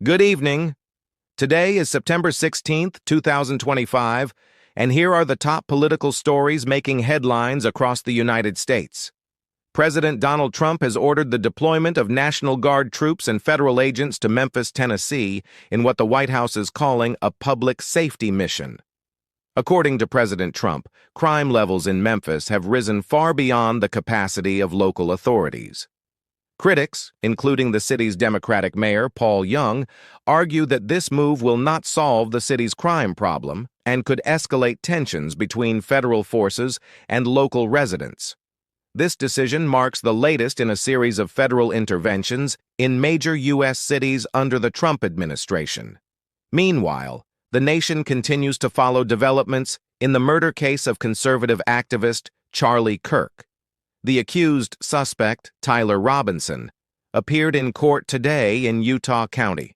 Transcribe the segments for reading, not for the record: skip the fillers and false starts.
Good evening. Today is September 16th, 2025, and here are the top political stories making headlines across the United States. President Donald Trump has ordered the deployment of National Guard troops and federal agents to Memphis, Tennessee, in what the White House is calling a public safety mission. According to President Trump, crime levels in Memphis have risen far beyond the capacity of local authorities. Critics, including the city's Democratic mayor, Paul Young, argue that this move will not solve the city's crime problem and could escalate tensions between federal forces and local residents. This decision marks the latest in a series of federal interventions in major U.S. cities under the Trump administration. Meanwhile, the nation continues to follow developments in the murder case of conservative activist Charlie Kirk. The accused suspect, Tyler Robinson, appeared in court today in Utah County.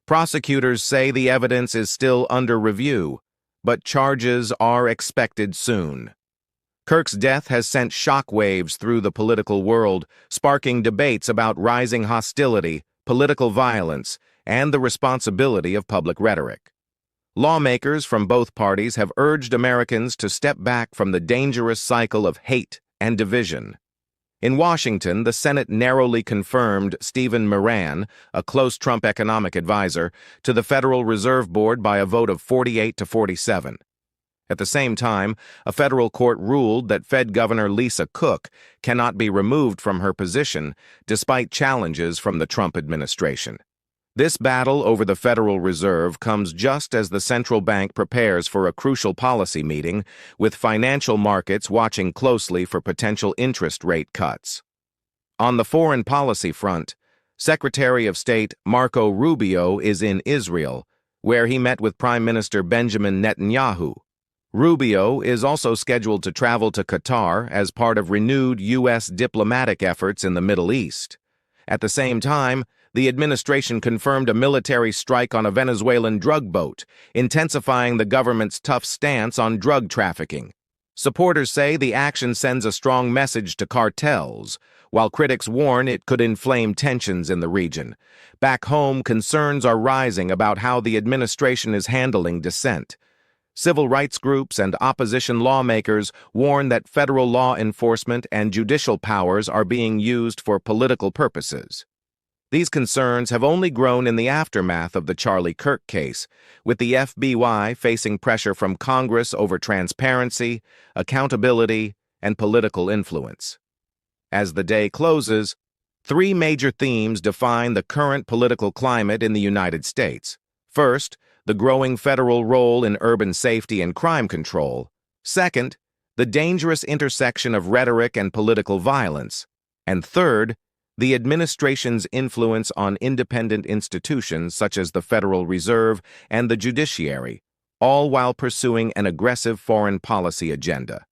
Prosecutors say the evidence is still under review, but charges are expected soon. Kirk's death has sent shockwaves through the political world, sparking debates about rising hostility, political violence, and the responsibility of public rhetoric. Lawmakers from both parties have urged Americans to step back from the dangerous cycle of hate and division. In Washington, the Senate narrowly confirmed Stephen Moran, a close Trump economic advisor, to the Federal Reserve Board by a vote of 48 to 47. At the same time, a federal court ruled that Fed Governor Lisa Cook cannot be removed from her position despite challenges from the Trump administration. This battle over the Federal Reserve comes just as the central bank prepares for a crucial policy meeting, with financial markets watching closely for potential interest rate cuts. On the foreign policy front, Secretary of State Marco Rubio is in Israel, where he met with Prime Minister Benjamin Netanyahu. Rubio is also scheduled to travel to Qatar as part of renewed U.S. diplomatic efforts in the Middle East. At the same time, the administration confirmed a military strike on a Venezuelan drug boat, intensifying the government's tough stance on drug trafficking. Supporters say the action sends a strong message to cartels, while critics warn it could inflame tensions in the region. Back home, concerns are rising about how the administration is handling dissent. Civil rights groups and opposition lawmakers warn that federal law enforcement and judicial powers are being used for political purposes. These concerns have only grown in the aftermath of the Charlie Kirk case, with the FBI facing pressure from Congress over transparency, accountability, and political influence. As the day closes, three major themes define the current political climate in the United States. First, the growing federal role in urban safety and crime control. Second, the dangerous intersection of rhetoric and political violence. And third, the administration's influence on independent institutions such as the Federal Reserve and the judiciary, all while pursuing an aggressive foreign policy agenda.